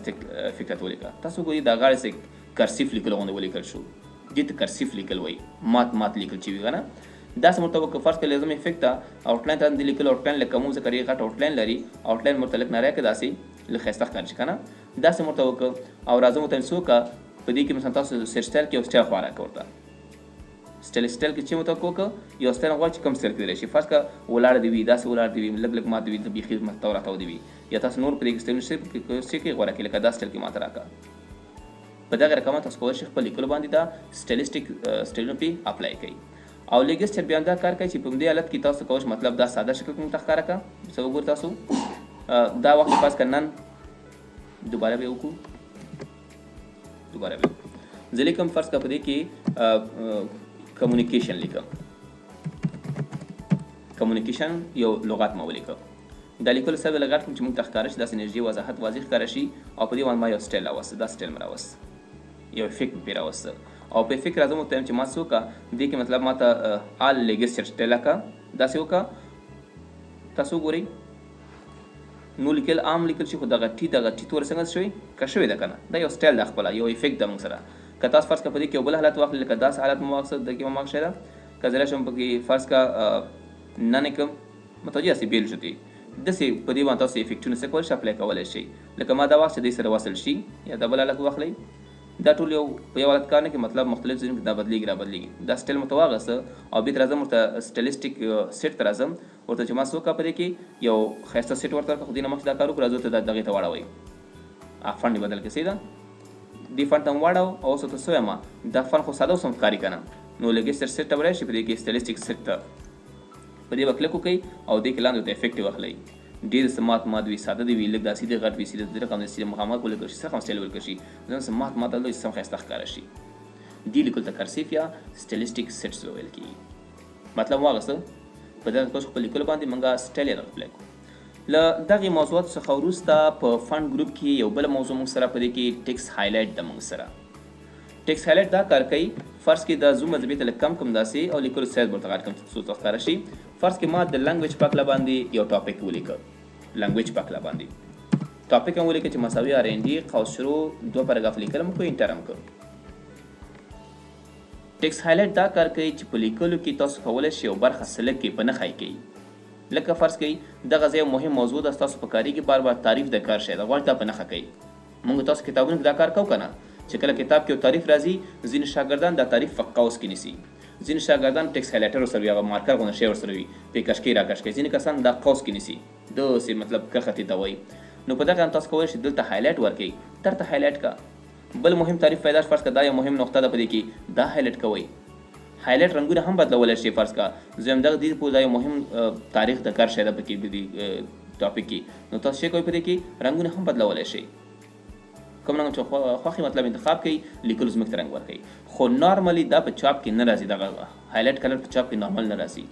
افیکټ راته ولیکه تاسو ګورئ دا غاړې سې کرسیف لیکل غوندې ولیکل شو دې ته کرسیف لیکل وایي مات لیکل چې وي که نه داسې ورته وکړه فرض کړه لازم افیکټ ته آوټلاین ته باندې لیکل آوټلاین لکه موږ ځکه ډېر غټ آوټلاین لري آوټلاین ورته لږ نری کړه داسې لږ ښایسته ښکاري شي که نه داسې ورته وکړه او راځم ورته څه وکړه په دې کې مثلا تاسو سټایل کې یو سټایل خوا راکړه ورته سټایل کې چې ورته وکړه یو سټایل غواړئ چې کوم سټایل کې راشي فرض کړه ولاړ دې وي داسې ولاړ دې وي لږ مات دې وي بیخي ماتو راتاو دې وي یا تاسو نور په دې سټایلونه څه کې غوره کړئ لکه دا سټایل کې ماته راکړه په دغه رقم تاسو کولی شئ خپل لیکلو باندې دا سټایلسټیک سټایلونه پرې اپلای کړئ او لیګسچر بیا دا کار کوي چې په همدې حالت کې تاسو کولی شئ مطلب دا ساده شکل موږ ته ښکاره کړه څه وګورئ تاسو دا وخت فرض کړه نن دوباره به وکړو زه لیکم فرض کړه په دې کې کمیونیکیشن لیکم کمیونیکیشن یو لغات ما ولیکه دا لیکلو سره لږ غټ کړم چې موږ ته ښکاره شي داسې انرژي وضاحت واضح ښکاره شي او په دې باندې ما یو سټایل راوسته دا سټایل مې راوسته یو افیکټ مې پرې راوسته او په افیکټ راځم ورته وایم چې ما څه وکړه دې کې مطلب ما ته آل لیګسچر سټایل راکړه داسې وکړه تاسو وګورئ نو لیکل عام لیکل شي خو دغه ټي تورې څنګه شوي که شوې ده که نه دا یو سټایل ده خپله یو افیکټ ده موږ سره که تاسو فرض کړه په دې کې یو بل حالت واخلئ لکه داسې حالت مو واخیسته دغې مو واخښی ده که زه راشم پکې فرض کړه نن یې کړم متوجه یاستئ بېل شو دې داسې په دې باندې تاسو افیکټونه څه کولی شئ اپلای کولی شئ لکه ما دا واخیسته دې سره وصل شي یا دا بل حالت واخلئ دا ټول یو په یو حالت کار نه کوي مطلب مختلف ځایونو کې دا بدلېږي رابدلېږي دا سټایل مو ته واخیسته او بېرته راځم ورته سټایلسټیک سیټ ته راځم ورته چې ما څه وکړه په دې کې یو ښایسته سیټ ورته ورکړه خو دې نه مخکې دا کار وکړو راځو ته دغې ته واړوئ فنډ یې بدل کړئ صحیح ده دې فنډ ته م واړو او اوس ورته څه وایم دا فنډ خو ساده اوس هم ښکاري که نه نو لیګسچر سیټ ته به راشي په دې کې سټایلسټیک سیټ ته په دې به کلیک وکړئ او دې کې لاندې ورته افیکټ یې واخلئ ډېر څه مات وي ساده دې وي لږ داسې دې غټ وي سیده دې رقم داسې مخامخ ولیکل شي څه رقم سټایل ولیکل شي ځان څه مات دلته چې سم ښایسته ښکاره شي دې لیکلو ته کرسیف یا سټایلسټیک سیټس ویل کېږي مطلب واخیسته په دغه کوس خپل لیکلو باندې موږ سټایل یې راپلی کړو له دغې موضوعاتو څخه وروسته په فنډ ګروپ کې یو بله موضوع موږ سره په دې کې ټیکس هایلایټ ده موږ سره ټیکس هایلایټ دا کار کوي فرض کې د زوم مذهبي ته لږ کم داسې او لیکلو سایز ورته غټ کم څو څه ښکاره شي فرض کې ما د لنګویج په هکله باندې یو ټاپک ولیکه لنګویج په هکله باندې ټاپک هم ولیکه چې مساوي RND قوس شروع 2 پاراګراف لیکل هم کړو انټر هم کړو ټیکس هایلایټ دا کار کوي چې په لیکلو کې تاسو کولی شئ یو برخه سلک کړئ په نښه یې کوي. لکه فرض کړئ دغه ځای یو مهم موضوع ده ستاسو په کاریږي بار بار تعریف د کار شی ده غواړئ دا په نښه کوئ. موږ تاسو کتابونو کې دا کار کوو که نه چې کله کتاب کې یو تعریف راځي ځینې شاګردان دا تعریف په قوس کې نیسي، ځینې شاګردان ټیکس هایلایټر ورسره وي هغه مارکر غوندې شی ورسره وي پې کش کوي راکش کوي، ځینې کسان دا قوس کې نیسي داسې مطلب کرښه تې ته وایي. نو په دغه تاسو کولی شئ دلته هایلایټ ورکړئ درته هایلایټ کا. بل مهم تعریف پیدا فرض کړه دا یو مهم نقطه ده په دې کې دا هایلایټ کوئ. هایلایټ رنګونه هم بدلولی شي فرض کړه زه همدغه دې په دا یو مهم تاریخ د کار شی ده په کې په دې ټاپک کې، نو تاسو شی کوئ په دې کې رنګونه هم بدلولی شئ کوم رنګ چې خوښي مطلب انتخاب کړئ لیکلو زموږ ته رنګ ورکړئ. خو نارملی دا په چاپ کې نه راځي، دغه هایلایټ کلر په چاپ کې نارمل نه راځي،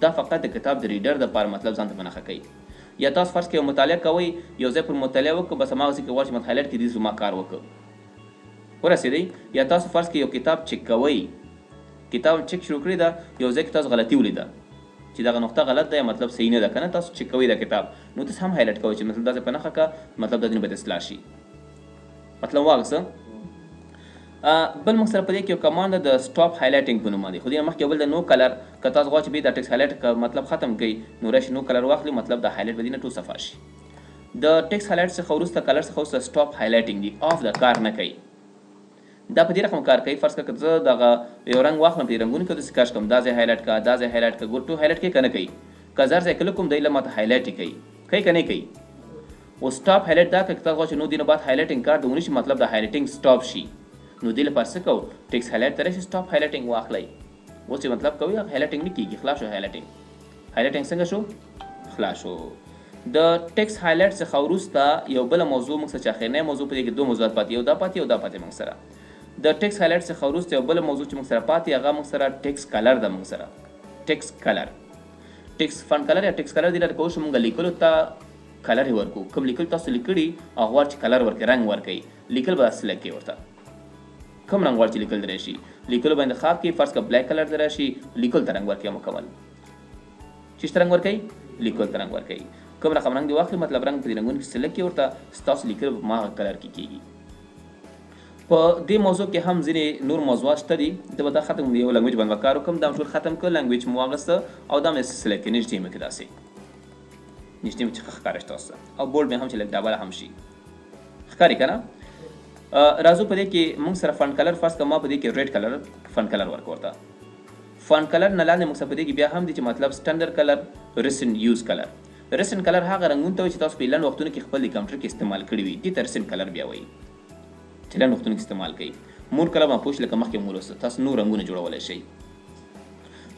دا فقط د کتاب د ریډر دپاره مطلب ځان ته په نښه کوي. یا تاسو فرض کړئ یو مطالعه کوئ یو ځای پر مطالعه وکړو بس هماغسې کې غواړئ چې مت هایلایټ کړي دې زما کار وکړو ورسېدئ. یا تاسو فرض کړئ یو کتاب چک کوئ، کتاب چک شروع کړی ده یو ځای کې تاسو غلطي ولیده چې دغه نقطه غلط ده یا مطلب صحیح نه ده که نه تاسو چک کوئ دا کتاب نو تاسو هم هایلایټ کوئ چې مطلب داسې په نښه که مطلب دا ځینې به اصلاح شي. مطلب واغسه. بل موږ سره په دې کې یو کمانډ ده د سټاپ هایلایټینګ په نوم باندې، خو دې مخکې اول د نو کلر که تاسو غواړئ چې بیا دا ټکس هایلایټ مطلب ختم کړئ نو راشي نو کلر واخلي مطلب دا هایلایټ به دې نه ټول صفا شي. د ټکس هایلایټ څخه وروسته کلر څخه وروسته سټاپ هایلایټینګ دی آف د کار نه کوي. دا په دې رقم کار کوي فرض کړه که زه دغه یو رنګ واخلم په دې رنګونو کې داسې کش کړم دا ځای هایلایټ کړه دا ځای هایلایټ کړه ګور ټول هایلایټ کوي که نه کوي که زر ځای کله کوم دی له ماته هایلایټ یې کوي که نه کوي. او سټاپ هایلایټ دا که تاسو غواړئ چې نو دې نه بعد هایلایټینګ کار د ونه شي مطلب د هایلایټینګ سټاپ شي نو دې لپاره څه کوو ټکس هایلایټ ته راشي سټاپ هایلایټینګ واخلئ. اوس چې مطلب کوي هایلایټینګ نه کېږي خلاص شو هایلایټینګ. هایلایټینګ څنګه شو خلاص شو. د ټکس هایلایټ څخه وروسته یو بله موضوع موږ سره چې اخرنی موضوع په دې کې دوه موضوعات پاتې یو دا پاتې یو دا پاتې موږ سره. د ټکس هایلایټ څخه وروسته یو بله موضوع چې موږ سره پاتې هغه موږ سره ټکس کلر ده موږ سره ټکس کلر. ټکس فن کلر یا ټکس کلر دې لپاره کولی شو موږ لیکلو ته کلر یې ورکړو کوم لیکل تاسو لیکلي هغه غواړئ چې کلر ورکړئ رنګ ورکړئ لیکل به سلیکټ کړئ ورته کوم رنګ غواړئ چې لیکل دې راشي لیکلو به انتخاب کړئ فرض کړه بلیک کلر دې راشي لیکل ته رنګ ورکړئ مکمل چېرته رنګ ورکړئ لیکل ته رنګ ورکړئ کوم رقم رنګ دې واخلي مطلب رنګ په دې رنګونو کې سلیکټ کړئ ورته ستاسو لیکل په هماغه کلر کې کېږي. په دې موضوع کې هم ځینې نور موضوعات شته دي زه به دا ختم یو لنګویج باندې به کار وکړم دا ټول ختم کړ لنګویج مو واخیسته او دا مې سلیکټ کړ نږدې مې کړ داسې نږدې مې چې ښه ښکاره شي تاسو ته او بورډ مې هم چې لږ ډبله هم شي ښکاري که نه. راځو په دې کې موږ سره فن کلر فرض کړه ما په دې کې ریډ کلر فن کلر ورکړ ورته. فن کلر نه لاندې موږ سره په دې کې بیا هم دي چې مطلب سټنډرډ کلر ریسنټ یوز کلر. ریسنټ کلر هغه رنګونه ته وایي چې تاسو په لنډ وختونو کې خپل د کمپیوټر کې استعمال کړي وي دې ته ریسنټ کلر بیا وایي چې لنډ وختونو کې استعمال کوي. مور کلر ما پوښ لکه مخکې مور وسته تاسو نور رنګونه جوړولی شئ.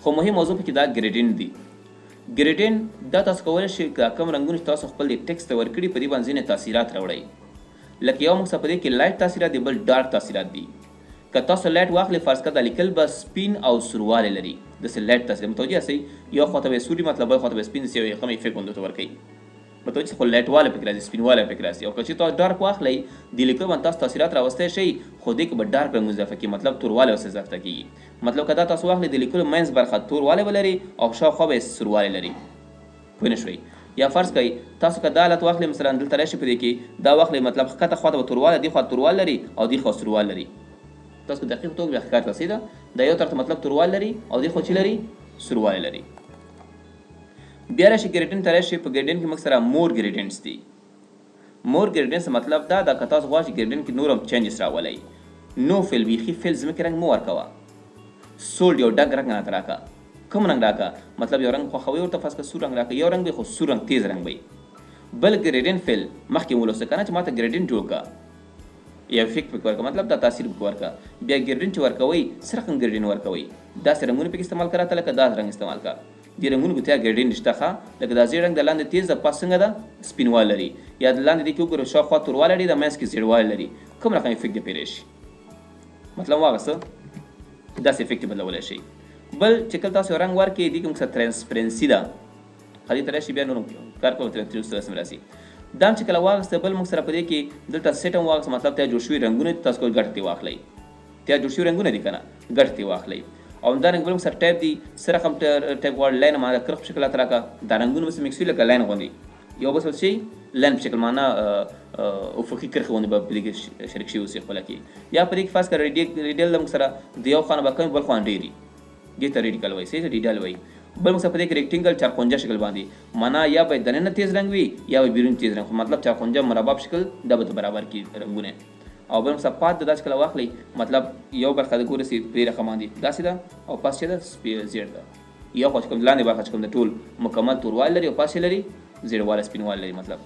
خو مهم موضوع پکې دا ګریډینټ دی. ګریډینټ دا تاسو کولی شئ که کوم رنګونه چې تاسو خپل د ټکس ته ورکړي په دې باندې ځینې تاثیرات راوړئ. لکه یو موږ سره په دې کې لایټ تاثیرات دي بل ډارک تاثیرات دي. که تاسو لایټ واخلئ فرض کړه دا لیکل به سپین او سوروالی لري داسې لایټ تاثیر متوجه یاستئ یو خواته به یې سوري مطلب بل خواته به یې سپین داسې یو ښه افیکټ غوندې ورته ورکوي متوجه خو لایټ والی پکې راځي سپین والی پکې راځي. او که چې تاسو ډارک واخلئ د لیکلو باندې تاسو تاثیرات راوستی شئ خو دې کې به ډارک رنګونه اضافه کړي مطلب توروالی ورسره اضافه کېږي. مطلب که دا تاسو واخلئ د لیکلو منځ برخه توروالی به لري او شاوخوا به یې سوروالی لري پوه نه شوئ. یا فرض کوئ تاسو که دا حالت واخلئ مثلا دلته راشئ په دې کې دا واخلئ مطلب ښکته خواته به توروالی دې خوا توروالی لري او دې خوا سوروالی لري تاسو که دقیق توګه بیا ښکار ته رسېده دا یو طرف ته مطلب توروالی لري او دې خوا چې لري سوروالی لري. بیا راشي ګریډینټ ته راشي په ګریډینټ کې موږ سره مور ګریډینټس دي. مور ګریډینټس مطلب دا که تاسو غواړئ چې ګریډینټ کې نور هم چینجز راولئ نو فیل بیخي فیل ځمکې رنګ مه ورکوه سولډ یو ډک رنګ راته راکړه کوم رنګ راکړه مطلب یو رنګ خوښوئ ورته فرض کړه سور رنګ راکړه یو رنګ به خو سور رنګ تیز رنګ به بل ګریډینټ فیل مخکې مو ولوسته که نه چې ماته ګریډینټ جوړ کړه یا افیکټ پکې ورکړه مطلب دا تاثیر پکې ورکړه. بیا ګریډینټ چې ورکوئ څه رقم ګریډینټ ورکوئ داسې رنګونه پکې استعمال کړه ته لکه داسې رنګ استعمال کړه دې رنګونو کې تیا ګریډینټ شته ښه لکه دا زیړ رنګ د لاندې تیز د پاس څنګه ده سپینوالی لري یا د لاندې دې کې وګورو شاوخوا توروالی لري د منځ کې زیړوالی لري کوم رقم افیکټ دې پرې شي مطلب واغسته داسې افیکټ بدلولی شئ. بل چې کله تاسو یو رنګ ورکړئ دې کې موږ سره ترانسپرنسي ده ښه دې ته راشي بیا نور کار کوو ترانسپرنسي راسي دا هم چې کله واغسته بل موږ سره په دې کې دلته سیټ هم واغسته مطلب تیا جوړ شوي رنګونه تاسو کول ګټ ترې واخلئ تیا جوړ شوي رنګونه دي که نه ګټ ترې واخلئ. او همدارنګه بل موږ سره ټایپ دي څه رقم ټایپ غواړو لاین ما د کرښ په شکل راته راکړه دا رنګونه مس مکس وي لکه لاین غوندې یو بل څه شي لاین په شکل معنا افقي کرښې غوندې به په دې کې شریک شوي اوسي خپله کې یا په دې کې فرض کړه ریډیل زموږ سره د یو خوا نه به کم بل خوا نه ډېري دې ته ریډیکل وایي صحیح ریډیل وایي بل موږ سره په دې کې ریکټینګل چارخونجه شکل باندې معنا یا به دننه تیز رنګ وي یا به بیرون تیز رنګ مطلب چارخونجه مربع په شکل دا به برابر کړي رنګونه او بل موږ سره پات د داسې کله واخلئ مطلب یو برخه د ګورې سي پرې رقم باندې داسې ده او پاس چې ده زیړ ده یو خوا چې کوم لاندې برخه چې کوم د ټول مکمل توروالی لري او پاس یې لري زیړوالی سپینوالی لري مطلب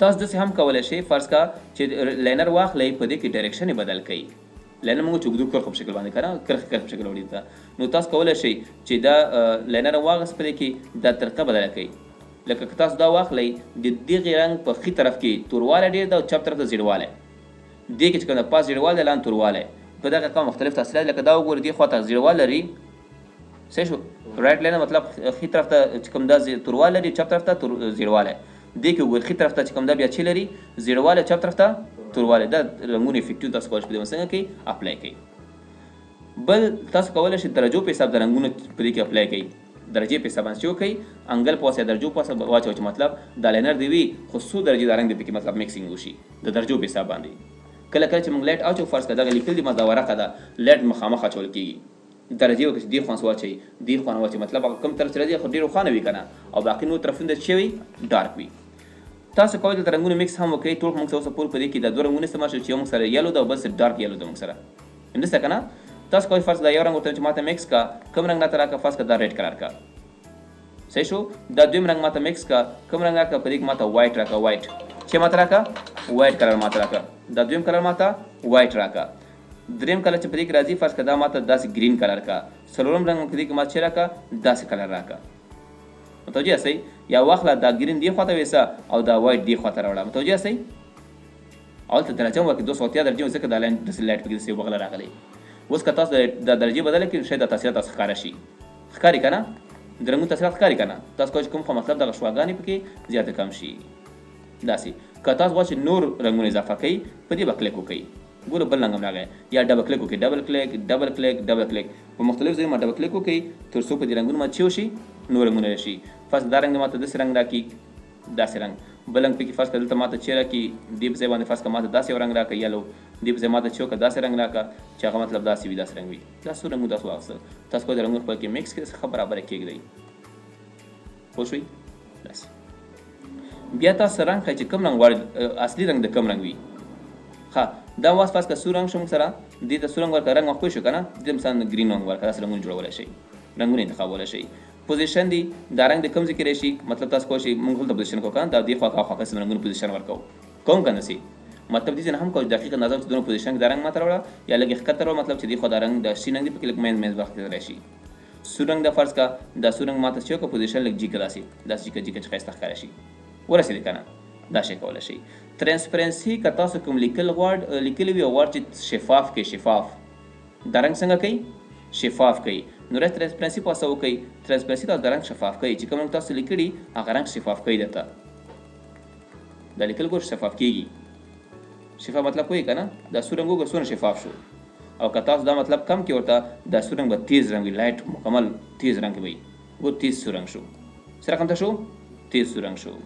تاسو داسې هم کولی شئ فرض کا چې لاینر واخلئ په دې کې ډایرکشن یې بدل کړئ لاینر موږ چې اوږدو کرښو په شکل باندې که نه کرښې په شکل وړي ده نو تاسو کولی شئ چې دا لاینر واخیست په دې کې دا طریقه بدله کړئ لکه که تاسو دا واخلئ د دغې رنګ په ښي طرف کې توروالی ډېر ده او چپ طرف ته زیړوالی دې کې چې کوم د پاس زیړوالی لاندې توروالی په دغه قوم مختلف تاثیرات لکه دا وګورئ دې خوا ته زیړوالی لري صحیح شو رایټ لاین مطلب ښي طرف ته چې کوم دا توروالی لري چپ طرف ته زیړوالی دې کې وګورئ ښي طرف ته چې کوم دا بیا چې لري زیړوالی چپ طرف ته توروالی دا رنګونه افیکټیو تاسو کولی شئ په دې څنګه کوئ اپلای کوئ بل تاسو کولی شئ درجو په حساب د رنګونو په دې کې اپلای کوئ درجې په حساب باندې چې وکړئ انګل په واسطه درجو په واسطه واچوئ چې مطلب دا لاینر دی وي خو څو درجې دا رنګ دی پکې مطلب میکسینګ وشي د درجو په حساب باندې کله کله چې موږ لایټ اچو فرض کړه دغه لیکل دي دا ورقه ده لایټ مخامخ اچول کېږي درجې وکړئ چې دې خوا واچوئ دې خوا واچوئ مطلب هغه کوم طرف چې راځي خو ډېر روښانه وي که نه او باقي نور طرفونه چې وي ډارک وي تاسو کولی دلته رنګونه میکس هم وکړئ ټول موږ سره اوسه پورې په دې کې دا دوه رنګونه استعمال شول چې یو موږ سره یلو ده او بل سره ډارک یلو ده موږ سره همداسې که نه تاسو کولی فرض دا یو رنګ ورته چې ماته میکس کا کوم رنګ راته راکړه فرض کړه دا ریډ کلر کا صحیح شو دا دویم رنګ ماته میکس کا کوم رنګ راکړه په دې کې ماته وایټ راکړه وایټ چې ماته راکړه وایټ کلر ماته راکړه دا دویم کلر ماته وایټ راکړه دریم کلر چې په دې کې راځي فرض کړه دا ماته داسې ګرین کلر کا څلورم رنګ په دې کې ماته چې راکړه داسې کلر راکړه متوجه یاستئ یا واخله دا ګرین دې خواته ویسه او دا وایټ دې خواته راوړه متوجه یاستئ هلته درجه هم ورکړئ 280 درجې ځکه دا لاین داسې لایټ پکې داسې بغله راغلی اوس که تاسو دا درجې بدله کړئ شاید دا تاثیرات تاسو ښکاره شي ښکاري که نه د رنګونو تاثیرات ښکاري که نه تاسو کولی شئ کوم خو مطلب دغه شواګانې پکې زیاته کم شي داسې که تاسو غواړئ چې نور رنګونه اضافه کوئ په دې به کلیک وکړئ ګوره بل رنګ هم راغی یا ډبل کلیک وکړئ ډبل کلیک ډبل کلیک ډبل کلیک په مختلفو ځایونو باندې ډبل کلیک وکړئ تر څو په دې رنګونو باندې چې وشي نور رنګونه راشي فرض دا رنګ ماته داسې رنګ راکړي داسې رنګ بل رنګ پکې فرض کړه دلته ماته چې راکړي دې په ځای باندې فرض کړه ماته داسې یو رنګ راکړه یلو دې په ځای ماته چې وکړه داسې رنګ راکړه چې هغه مطلب داسې وي داسې رنګ وي دا څو رنګونه تاسو واخیسته تاسو کولی رنګونه خپل کې میکس کړئ ښه برابره کېږدئ پوه شوئ داسې بیا تاسو رنګ ښایي چې کوم رنګ غواړئ اصلي رنګ د کوم رنګ وي ښه دا واس فرض کړه سور رنګ شو موږ سره دې ته سور رنګ ورکړه رنګ مخ پوه شو که نه دې مثلا ګرین رنګ ورکړه داسې رنګونه جوړولی شئ رنګونه انتخابولی شئ پوزیشن دی دا رنګ د کوم ځای کې راشي مطلب تاسو کولی شئ موږ هلته پوزیشن کوو که نه دا دې خوا خوا قسم رنګونو پوزیشن ورکوو کوم که نه سي مطلب دې ځای نه هم کوو چې دقیق اندازه چې دونه پوزیشن کې دا رنګ ماته راوړه یا لږ یې ښکته راوړه مطلب چې دې خوا دا رنګ د شین رنګ دی پکې لږ منځ وخت کې راشي سور رنګ د فرض کړه دا سور رنګ ماته چې وکړه پوزیشن لږ جیګه داسې داسې جیګه جیګه چې ښایسته ښکاره شي ورسېدې که نه دا شی کولی شئ ټرانسپرنسي که تاسو کوم لیکلي وي او غواړئ چې شفاف کړئ شفاف دا رنګ څنګه کوئ شفاف کوي نو راځئ ټرانسپرنسي په واسطه وکړئ ټرانسپرنسي تاسو دا رنګ شفاف کوي چې کوم رنګ تاسو لیکلي هغه رنګ شفاف کوي درته دا لیکل ګور شفاف کېږي شفاف مطلب پوهېږئ که نه دا سور رنګ وګوره څومره شفاف شو او که تاسو دا مطلب کم کړئ ورته دا سور رنګ به تیز رنګ وي لایټ مکمل تیز رنګ وي ګور تیز سور رنګ شو څه رقم ته شو تیز سور رنګ شو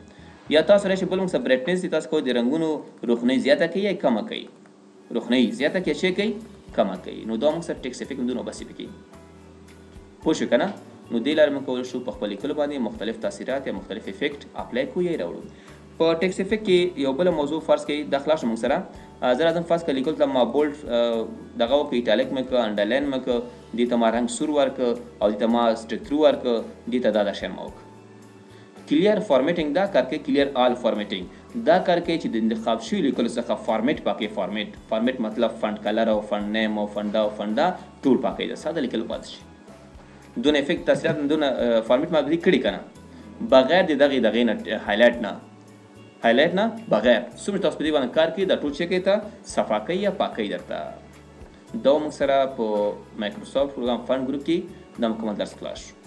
یا تاسو راشئ بل موږ سره برایټنس دی تاسو کوئ د رنګونو روښنۍ زیاته کوي یا کمه کوي روښنۍ زیاته کوي چې کوي کمه کوي نو دا موږ سره ټیکس افیکټ هم دونه وباسي پکې پوه شو که نه نو دې لارې موږ کولی شو په خپل لیکلو باندې مختلف تاثیرات یا مختلف افیکټ اپلای کړو یا یې راوړو په ټیکس افیکټ کې یو بله موضوع فرض کړئ دا خلاص شو موږ سره زه راځم فرض کړه لیکلو ته ما بولډ دغه وکړه ایټالیک مې کړه انډرلاین مې کړه دې ته ما رنګ سور ورکړه او دې ته ما سټریک تھرو ورکړه دې ته دا شی ما وکړه کلیر فارمیټینګ دا کار کوي کلیر آل فارمیټینګ دا کار کوي چې د انتخاب شوي لیکلو څخه فارمیټ پاکوي فارمیټ مطلب فنډ کلر او فنډ نیم او فنډا او فنډا ټول پاکوي دا ساده لیکل پاتې شي دونه افیکټ تاثیرات دونه فارمیټ ما بدلي کړي که نه بغیر د دغې نه هایلایټ نه بغیر څومره تاسو په دې باندې کار کوي دا ټول چې کوي ته صفا کوي یا پاکوي درته دا موږ سره په مایکروسافټ پروګرام فنډ ګروپ کې دا مکمل درس خلاص شو